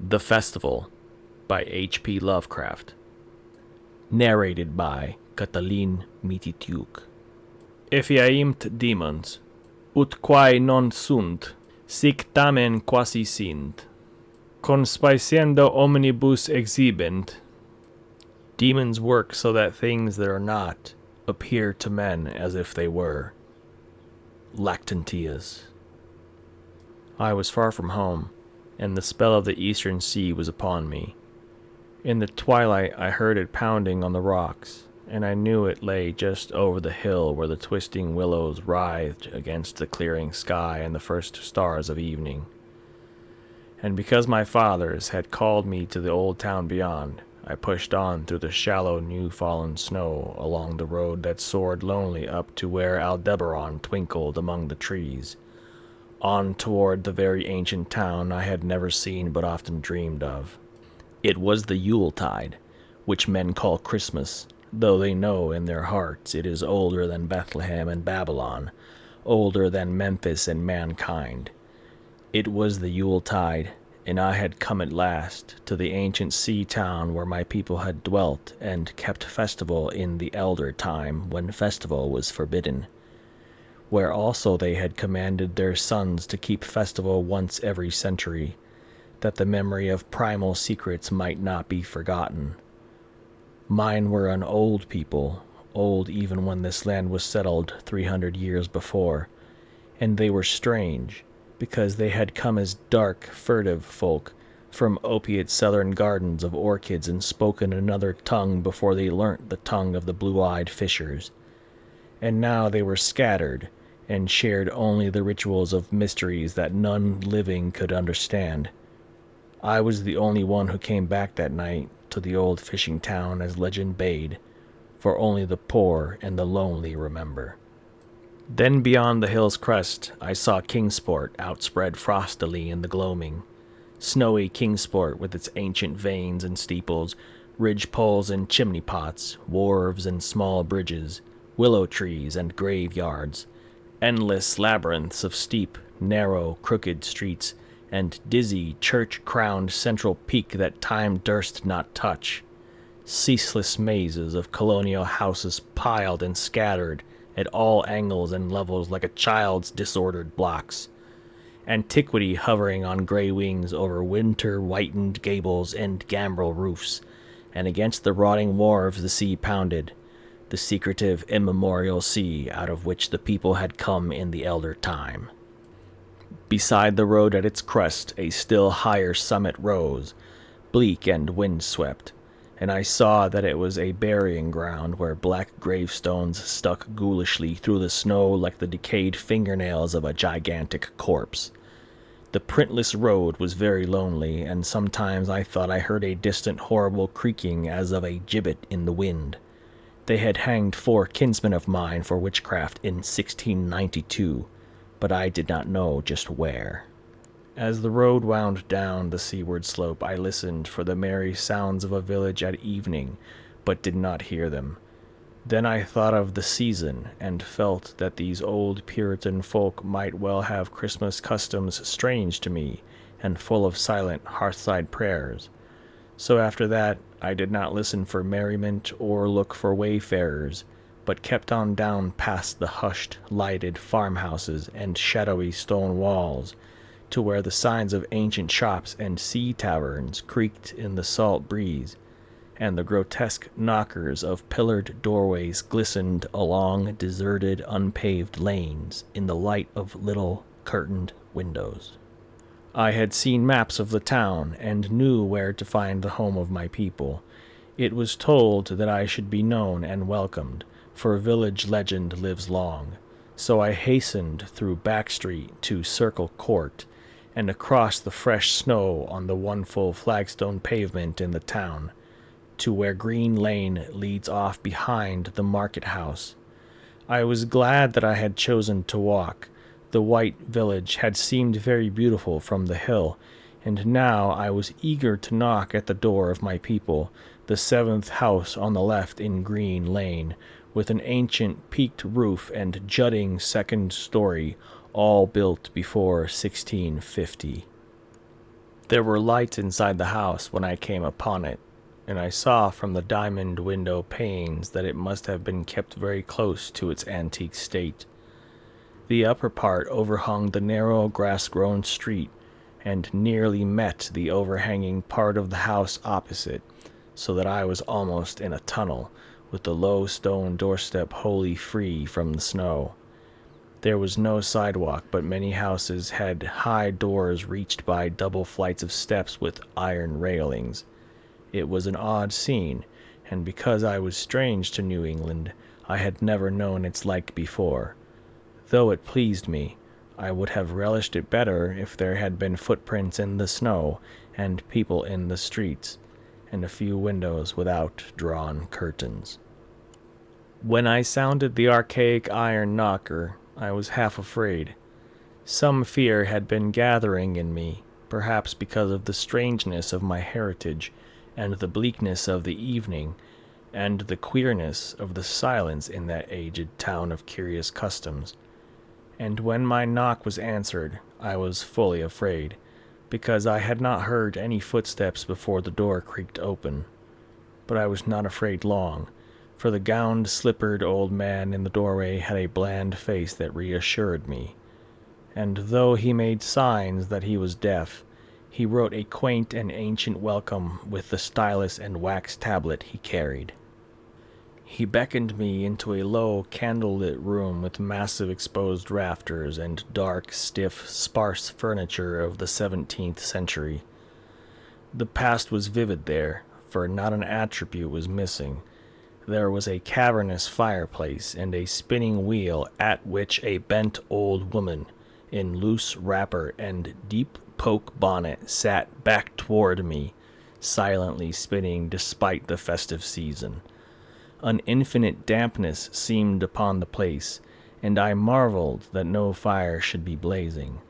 The Festival by HP Lovecraft. Narrated by Catalin Mititiuk. Effiaimt demons, ut quae non sunt, sic tamen quasi sint, conspiciendo omnibus exhibent. Demons work so that things that are not appear to men as if they were. Lactantius. I was far from home, and the spell of the eastern sea was upon me. In the twilight I heard it pounding on the rocks, and I knew it lay just over the hill where the twisting willows writhed against the clearing sky and the first stars of evening. And because my fathers had called me to the old town beyond, I pushed on through the shallow new-fallen snow along the road that soared lonely up to where Aldebaran twinkled among the trees, on toward the very ancient town I had never seen but often dreamed of. It was the Yuletide, which men call Christmas, though they know in their hearts it is older than Bethlehem and Babylon, older than Memphis and mankind. It was the Yuletide, and I had come at last to the ancient sea town where my people had dwelt and kept festival in the elder time when festival was forbidden, where also they had commanded their sons to keep festival once every century, that the memory of primal secrets might not be forgotten. Mine were an old people, old even when this land was settled 300 years before, and they were strange, because they had come as dark, furtive folk from opiate southern gardens of orchids and spoken another tongue before they learnt the tongue of the blue-eyed fishers. And now they were scattered, and shared only the rituals of mysteries that none living could understand. I was the only one who came back that night to the old fishing town as legend bade, for only the poor and the lonely remember. Then beyond the hill's crest I saw Kingsport outspread frostily in the gloaming, snowy Kingsport with its ancient vanes and steeples, ridge-poles and chimney-pots, wharves and small bridges, willow trees and graveyards, endless labyrinths of steep, narrow, crooked streets, and dizzy, church-crowned central peak that time durst not touch, ceaseless mazes of colonial houses piled and scattered at all angles and levels like a child's disordered blocks, antiquity hovering on gray wings over winter-whitened gables and gambrel roofs, and against the rotting wharves the sea pounded, the secretive immemorial sea out of which the people had come in the elder time. Beside the road at its crest a still higher summit rose, bleak and wind-swept, and I saw that it was a burying ground where black gravestones stuck ghoulishly through the snow like the decayed fingernails of a gigantic corpse. The printless road was very lonely, and sometimes I thought I heard a distant horrible creaking as of a gibbet in the wind. They had hanged 4 kinsmen of mine for witchcraft in 1692, but I did not know just where. As the road wound down the seaward slope, I listened for the merry sounds of a village at evening, but did not hear them. Then I thought of the season, and felt that these old Puritan folk might well have Christmas customs strange to me, and full of silent hearthside prayers. So after that, I did not listen for merriment or look for wayfarers, but kept on down past the hushed, lighted farmhouses and shadowy stone walls, to where the signs of ancient shops and sea taverns creaked in the salt breeze, and the grotesque knockers of pillared doorways glistened along deserted, unpaved lanes in the light of little curtained windows. I had seen maps of the town, and knew where to find the home of my people. It was told that I should be known and welcomed, for village legend lives long. So I hastened through Back Street to Circle Court, and across the fresh snow on the one full flagstone pavement in the town, to where Green Lane leads off behind the market house. I was glad that I had chosen to walk. The white village had seemed very beautiful from the hill, and now I was eager to knock at the door of my people, the 7th house on the left in Green Lane, with an ancient peaked roof and jutting second story, all built before 1650. There were lights inside the house when I came upon it, and I saw from the diamond window panes that it must have been kept very close to its antique state. The upper part overhung the narrow grass-grown street, and nearly met the overhanging part of the house opposite, so that I was almost in a tunnel, with the low stone doorstep wholly free from the snow. There was no sidewalk, but many houses had high doors reached by double flights of steps with iron railings. It was an odd scene, and because I was strange to New England, I had never known its like before. Though it pleased me, I would have relished it better if there had been footprints in the snow, and people in the streets, and a few windows without drawn curtains. When I sounded the archaic iron knocker, I was half afraid. Some fear had been gathering in me, perhaps because of the strangeness of my heritage, and the bleakness of the evening, and the queerness of the silence in that aged town of curious customs. And when my knock was answered, I was fully afraid, because I had not heard any footsteps before the door creaked open. But I was not afraid long, for the gowned, slippered old man in the doorway had a bland face that reassured me. And though he made signs that he was deaf, he wrote a quaint and ancient welcome with the stylus and wax tablet he carried. He beckoned me into a low, candle-lit room with massive exposed rafters and dark, stiff, sparse furniture of the 17th century. The past was vivid there, for not an attribute was missing. There was a cavernous fireplace and a spinning wheel at which a bent old woman, in loose wrapper and deep poke bonnet, sat back toward me, silently spinning despite the festive season. An infinite dampness seemed upon the place, and I marveled that no fire should be blazing.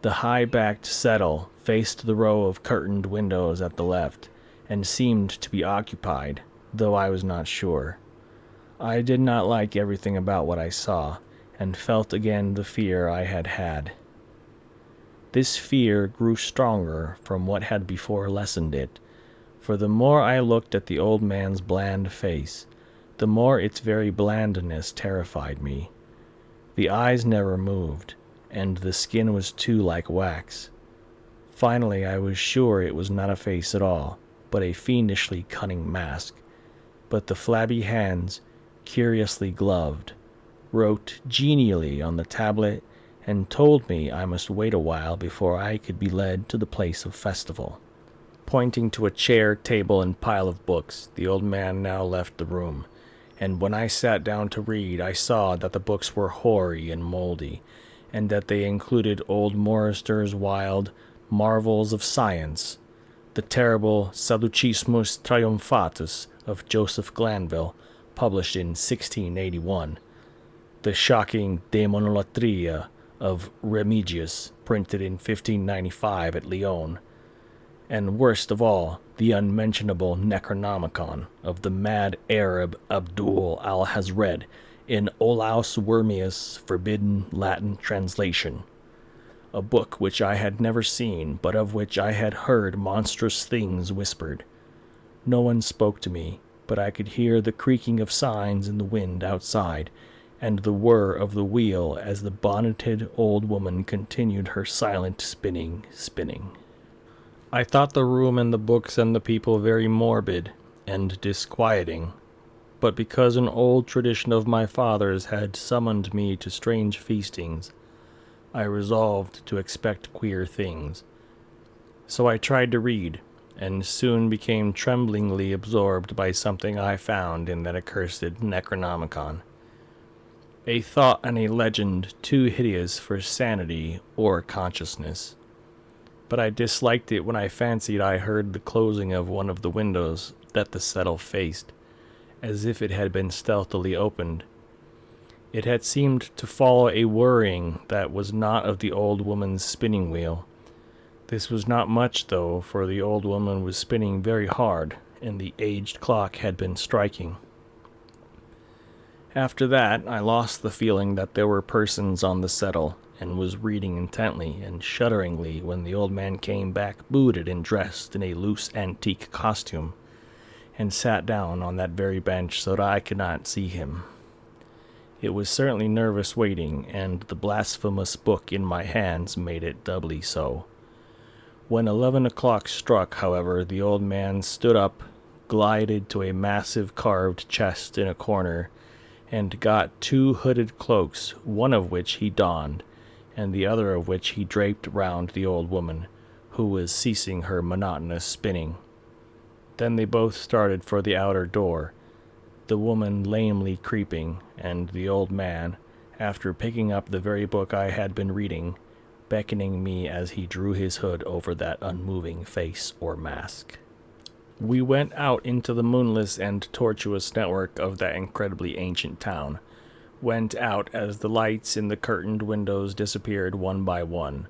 The high-backed settle faced the row of curtained windows at the left, and seemed to be occupied, though I was not sure. I did not like everything about what I saw, and felt again the fear I had had. This fear grew stronger from what had before lessened it, for the more I looked at the old man's bland face, the more its very blandness terrified me. The eyes never moved, and the skin was too like wax. Finally, I was sure it was not a face at all, but a fiendishly cunning mask. But the flabby hands, curiously gloved, wrote genially on the tablet and told me I must wait a while before I could be led to the place of festival. Pointing to a chair, table, and pile of books, the old man now left the room, and when I sat down to read, I saw that the books were hoary and moldy, and that they included old Morrister's wild Marvels of Science, the terrible Sadducismus Triumphatus of Joseph Glanville, published in 1681, the shocking Demonolatria of Remigius, printed in 1595 at Lyon, and worst of all, the unmentionable Necronomicon of the mad Arab Abdul al-Hazred in Olaus Wormius' forbidden Latin translation, a book which I had never seen, but of which I had heard monstrous things whispered. No one spoke to me, but I could hear the creaking of signs in the wind outside, and the whir of the wheel as the bonneted old woman continued her silent spinning. I thought the room and the books and the people very morbid and disquieting, but because an old tradition of my father's had summoned me to strange feastings, I resolved to expect queer things. So I tried to read, and soon became tremblingly absorbed by something I found in that accursed Necronomicon. A thought and a legend too hideous for sanity or consciousness. But I disliked it when I fancied I heard the closing of one of the windows that the settle faced, as if it had been stealthily opened. It had seemed to follow a whirring that was not of the old woman's spinning wheel. This was not much, though, for the old woman was spinning very hard, and the aged clock had been striking. After that, I lost the feeling that there were persons on the settle, and was reading intently and shudderingly when the old man came back booted and dressed in a loose antique costume, and sat down on that very bench so that I could not see him. It was certainly nervous waiting, and the blasphemous book in my hands made it doubly so. When 11 o'clock struck, however, the old man stood up, glided to a massive carved chest in a corner, and got 2 hooded cloaks, one of which he donned, and the other of which he draped round the old woman, who was ceasing her monotonous spinning. Then they both started for the outer door, the woman lamely creeping, and the old man, after picking up the very book I had been reading, beckoning me as he drew his hood over that unmoving face or mask. We went out into the moonless and tortuous network of that incredibly ancient town, went out as the lights in the curtained windows disappeared one by one,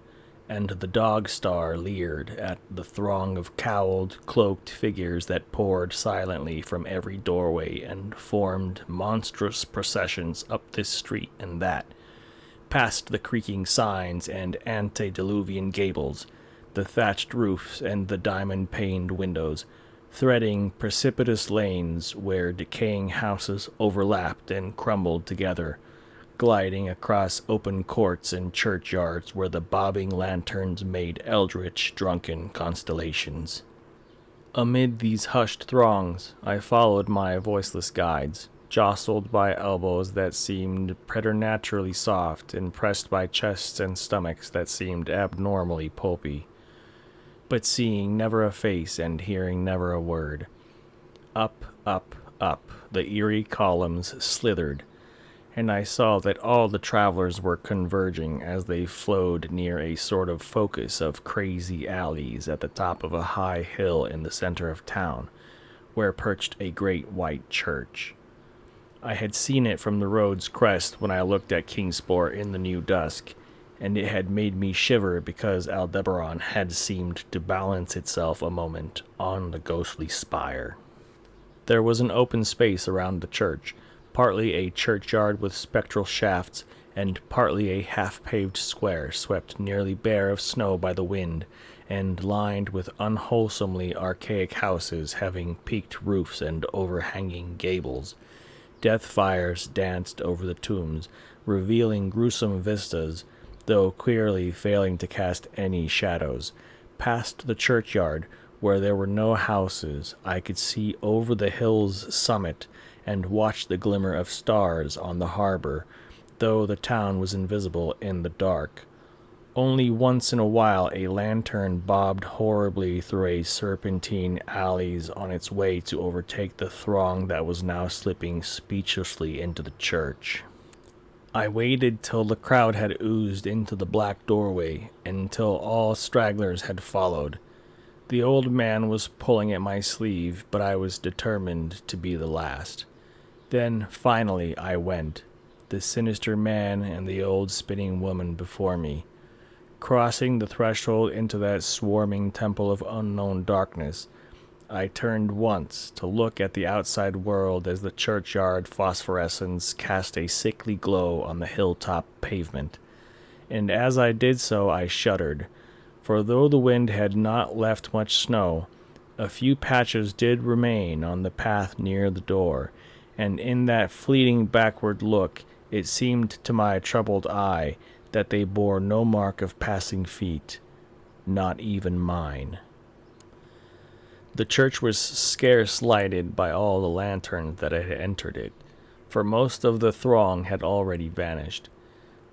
and the dog star leered at the throng of cowled, cloaked figures that poured silently from every doorway and formed monstrous processions up this street and that, past the creaking signs and antediluvian gables, the thatched roofs and the diamond-paned windows, threading precipitous lanes where decaying houses overlapped and crumbled together, gliding across open courts and churchyards where the bobbing lanterns made eldritch, drunken constellations. Amid these hushed throngs, I followed my voiceless guides, jostled by elbows that seemed preternaturally soft and pressed by chests and stomachs that seemed abnormally pulpy, but seeing never a face and hearing never a word. Up, up, up, the eerie columns slithered, and I saw that all the travelers were converging as they flowed near a sort of focus of crazy alleys at the top of a high hill in the center of town, where perched a great white church. I had seen it from the road's crest when I looked at Kingsport in the new dusk, and it had made me shiver because Aldebaran had seemed to balance itself a moment on the ghostly spire. There was an open space around the church, partly a churchyard with spectral shafts, and partly a half-paved square swept nearly bare of snow by the wind, and lined with unwholesomely archaic houses having peaked roofs and overhanging gables. Death fires danced over the tombs, revealing gruesome vistas, though queerly failing to cast any shadows. Past the churchyard, where there were no houses, I could see over the hill's summit and watch the glimmer of stars on the harbor, though the town was invisible in the dark. Only once in a while a lantern bobbed horribly through a serpentine alleys on its way to overtake the throng that was now slipping speechlessly into the church. I waited till the crowd had oozed into the black doorway, and till all stragglers had followed. The old man was pulling at my sleeve, but I was determined to be the last. Then, finally, I went, the sinister man and the old spinning woman before me. Crossing the threshold into that swarming temple of unknown darkness, I turned once to look at the outside world as the churchyard phosphorescence cast a sickly glow on the hilltop pavement, and as I did so I shuddered, for though the wind had not left much snow, a few patches did remain on the path near the door, and in that fleeting backward look it seemed to my troubled eye that they bore no mark of passing feet, not even mine. The church was scarce lighted by all the lanterns that had entered it, for most of the throng had already vanished.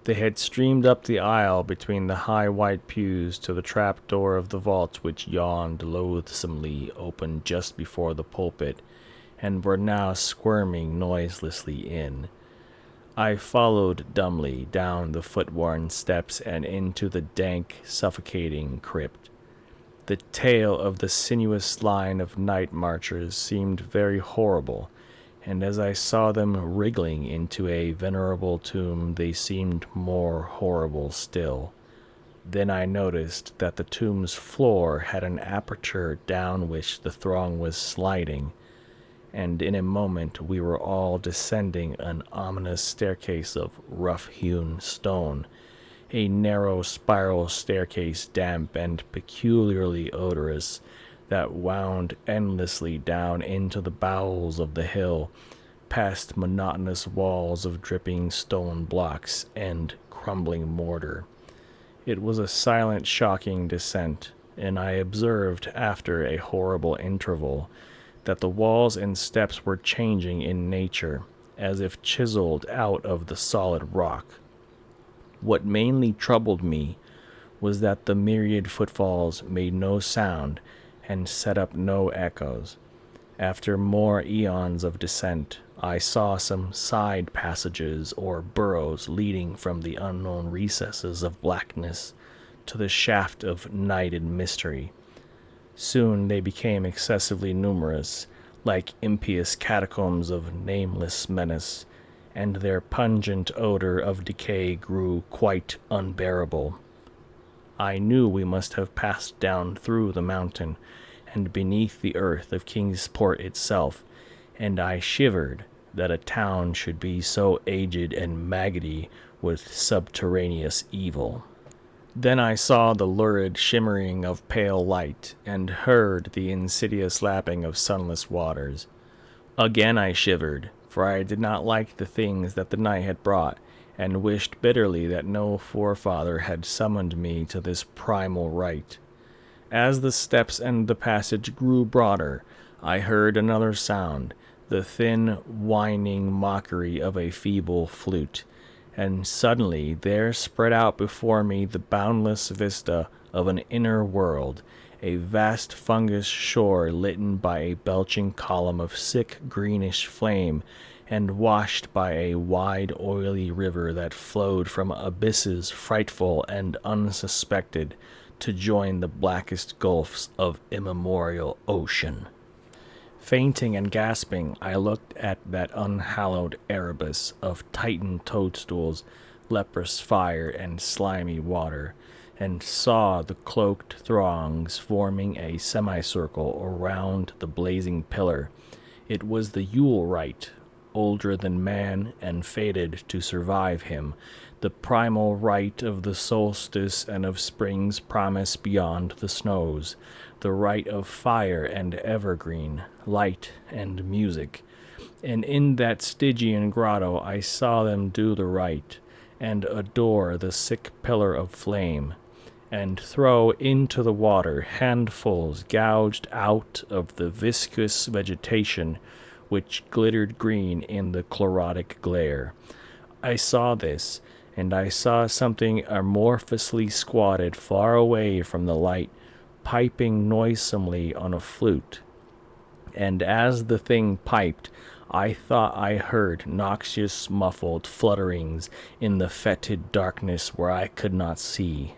They had streamed up the aisle between the high white pews to the trap door of the vault which yawned loathsomely open just before the pulpit, and were now squirming noiselessly in. I followed dumbly down the foot-worn steps and into the dank, suffocating crypt. The tale of the sinuous line of night marchers seemed very horrible, and as I saw them wriggling into a venerable tomb, they seemed more horrible still. Then I noticed that the tomb's floor had an aperture down which the throng was sliding, and in a moment we were all descending an ominous staircase of rough-hewn stone, a narrow spiral staircase, damp and peculiarly odorous, that wound endlessly down into the bowels of the hill, past monotonous walls of dripping stone blocks and crumbling mortar. It was a silent, shocking descent, and I observed, after a horrible interval, that the walls and steps were changing in nature, as if chiseled out of the solid rock. What mainly troubled me was that the myriad footfalls made no sound and set up no echoes. After more eons of descent, I saw some side passages or burrows leading from the unknown recesses of blackness to the shaft of nighted mystery. Soon they became excessively numerous, like impious catacombs of nameless menace, and their pungent odor of decay grew quite unbearable. I knew we must have passed down through the mountain and beneath the earth of Kingsport itself, and I shivered that a town should be so aged and maggoty with subterraneous evil. Then I saw the lurid shimmering of pale light, and heard the insidious lapping of sunless waters. Again I shivered, for I did not like the things that the night had brought, and wished bitterly that no forefather had summoned me to this primal rite. As the steps and the passage grew broader, I heard another sound, the thin, whining mockery of a feeble flute, and suddenly there spread out before me the boundless vista of an inner world, a vast fungus shore litten by a belching column of sick greenish flame, and washed by a wide oily river that flowed from abysses frightful and unsuspected to join the blackest gulfs of immemorial ocean. Fainting and gasping, I looked at that unhallowed Erebus of Titan toadstools, leprous fire, and slimy water, and saw the cloaked throngs forming a semicircle around the blazing pillar. It was the Yule rite, older than man and fated to survive him, the primal rite of the solstice and of spring's promise beyond the snows, the rite of fire and evergreen, light and music. And in that Stygian grotto I saw them do the rite, and adore the sick pillar of flame, and throw into the water handfuls gouged out of the viscous vegetation which glittered green in the chlorotic glare. I saw this, and I saw something amorphously squatted far away from the light, piping noisomely on a flute. And as the thing piped, I thought I heard noxious muffled flutterings in the fetid darkness where I could not see.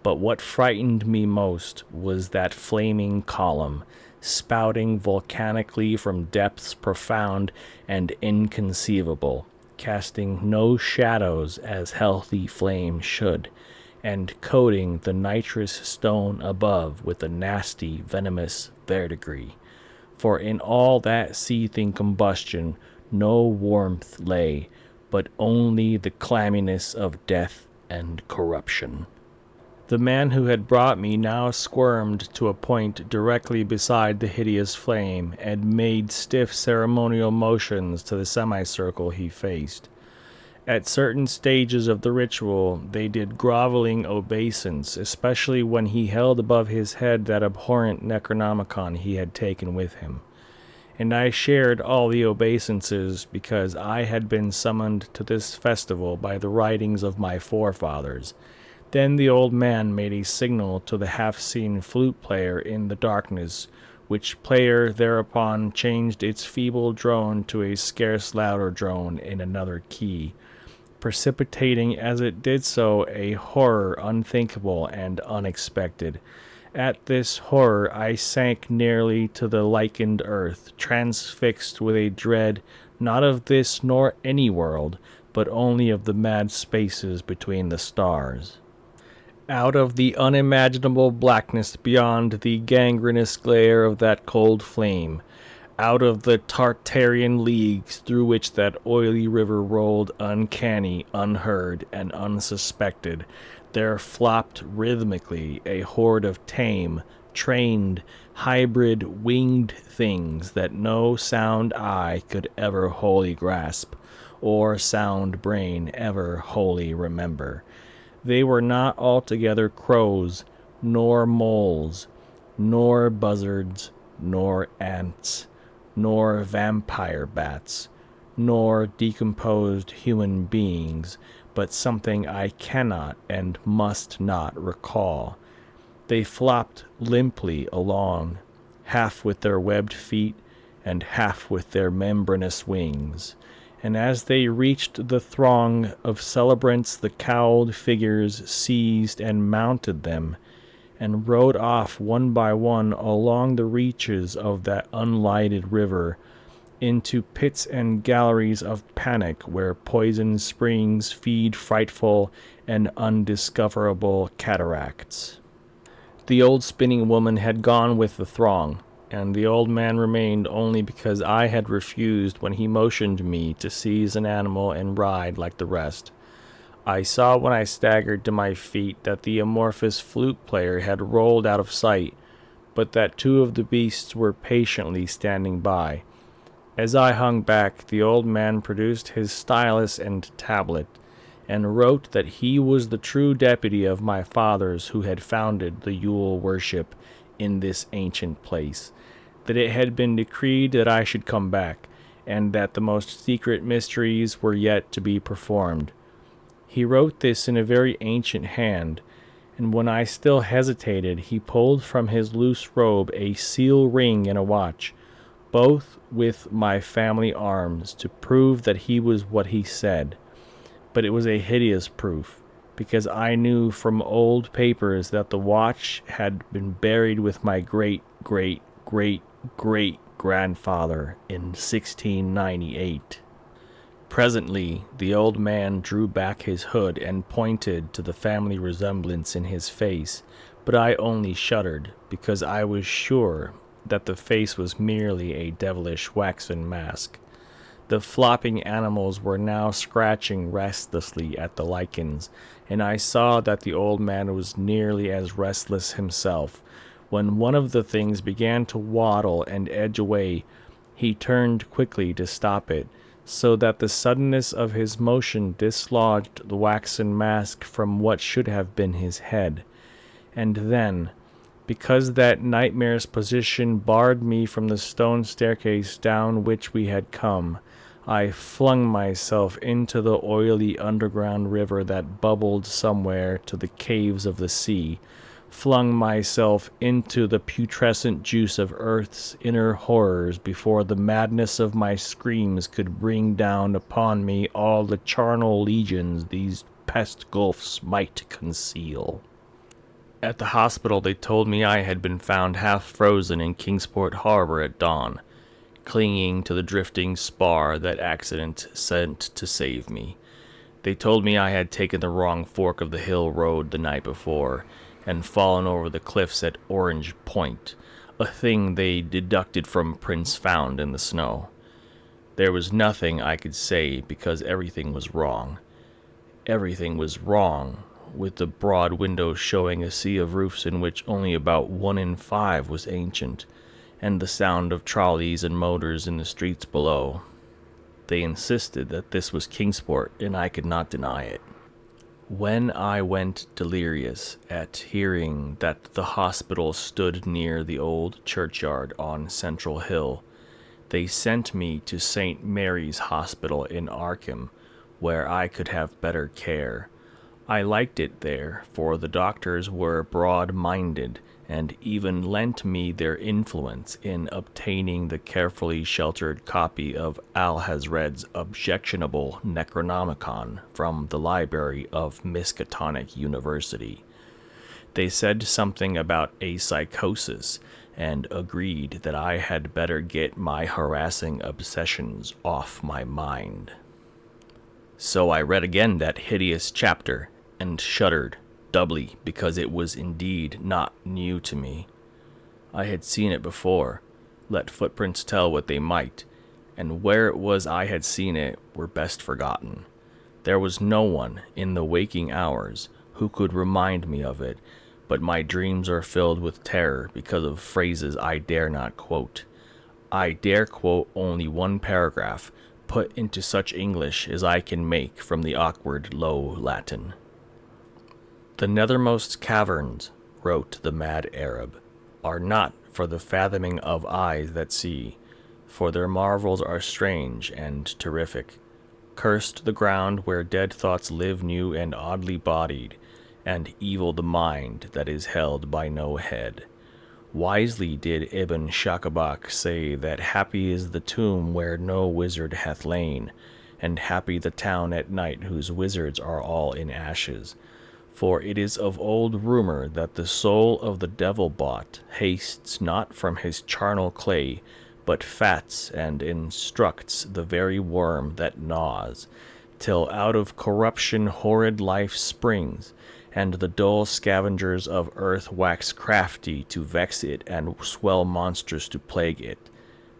But what frightened me most was that flaming column, spouting volcanically from depths profound and inconceivable, casting no shadows as healthy flame should, and coating the nitrous stone above with a nasty, venomous verdigris. For in all that seething combustion no warmth lay, but only the clamminess of death and corruption. The man who had brought me now squirmed to a point directly beside the hideous flame, and made stiff ceremonial motions to the semicircle he faced. At certain stages of the ritual, they did groveling obeisance, especially when he held above his head that abhorrent Necronomicon he had taken with him. And I shared all the obeisances because I had been summoned to this festival by the writings of my forefathers. Then the old man made a signal to the half-seen flute player in the darkness, which player thereupon changed its feeble drone to a scarce louder drone in another key, precipitating as it did so a horror unthinkable and unexpected. At this horror I sank nearly to the lichened earth, transfixed with a dread not of this nor any world, but only of the mad spaces between the stars. Out of the unimaginable blackness beyond the gangrenous glare of that cold flame, Out of the Tartarian leagues through which that oily river rolled uncanny, unheard, and unsuspected, there flopped rhythmically a horde of tame, trained, hybrid, winged things that no sound eye could ever wholly grasp, or sound brain ever wholly remember. They were not altogether crows, nor moles, nor buzzards, nor ants, nor vampire bats, nor decomposed human beings, but something I cannot and must not recall. They flopped limply along, half with their webbed feet and half with their membranous wings, and as they reached the throng of celebrants the cowled figures seized and mounted them, and rode off one by one along the reaches of that unlighted river, into pits and galleries of panic where poisoned springs feed frightful and undiscoverable cataracts. The old spinning woman had gone with the throng, and the old man remained only because I had refused when he motioned me to seize an animal and ride like the rest. I saw when I staggered to my feet that the amorphous flute player had rolled out of sight, but that two of the beasts were patiently standing by. As I hung back, the old man produced his stylus and tablet, and wrote that he was the true deputy of my fathers who had founded the Yule worship in this ancient place, that it had been decreed that I should come back, and that the most secret mysteries were yet to be performed. He wrote this in a very ancient hand, and when I still hesitated, he pulled from his loose robe a seal ring and a watch, both with my family arms, to prove that he was what he said. But it was a hideous proof, because I knew from old papers that the watch had been buried with my great-great-great-great-grandfather in 1698. Presently, the old man drew back his hood and pointed to the family resemblance in his face, but I only shuddered, because I was sure that the face was merely a devilish waxen mask. The flopping animals were now scratching restlessly at the lichens, and I saw that the old man was nearly as restless himself. When one of the things began to waddle and edge away, he turned quickly to stop it, so that the suddenness of his motion dislodged the waxen mask from what should have been his head. And then, because that nightmare's position barred me from the stone staircase down which we had come, I flung myself into the oily underground river that bubbled somewhere to the caves of the sea, flung myself into the putrescent juice of earth's inner horrors before the madness of my screams could bring down upon me all the charnel legions these pest gulfs might conceal. At the hospital they told me I had been found half frozen in Kingsport Harbor at dawn, clinging to the drifting spar that accident sent to save me. They told me I had taken the wrong fork of the hill road the night before, and fallen over the cliffs at Orange Point, a thing they deducted from prints found in the snow. There was nothing I could say because everything was wrong. Everything was wrong, with the broad windows showing a sea of roofs in which only about 1 in 5 was ancient, and the sound of trolleys and motors in the streets below. They insisted that this was Kingsport, and I could not deny it. When I went delirious at hearing that the hospital stood near the old churchyard on Central Hill, they sent me to St. Mary's Hospital in Arkham, where I could have better care. I liked it there, for the doctors were broad-minded, and even lent me their influence in obtaining the carefully sheltered copy of Alhazred's objectionable Necronomicon from the library of Miskatonic University. They said something about a psychosis, and agreed that I had better get my harassing obsessions off my mind. So I read again that hideous chapter, and shuddered, doubly because it was indeed not new to me. I had seen it before, let footprints tell what they might, and where it was I had seen it were best forgotten. There was no one in the waking hours who could remind me of it, but my dreams are filled with terror because of phrases I dare not quote. I dare quote only one paragraph, put into such English as I can make from the awkward Low Latin. The nethermost caverns, wrote the mad Arab, are not for the fathoming of eyes that see, for their marvels are strange and terrific. Cursed the ground where dead thoughts live new and oddly bodied, and evil the mind that is held by no head. Wisely did Ibn Shakabak say that happy is the tomb where no wizard hath lain, and happy the town at night whose wizards are all in ashes. For it is of old rumor that the soul of the devil-bought hastes not from his charnel clay, but fats and instructs the very worm that gnaws, till out of corruption horrid life springs, and the dull scavengers of earth wax crafty to vex it and swell monsters to plague it.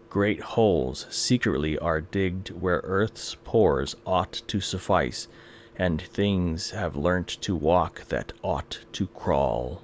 Great holes secretly are digged where earth's pores ought to suffice, and things have learnt to walk that ought to crawl.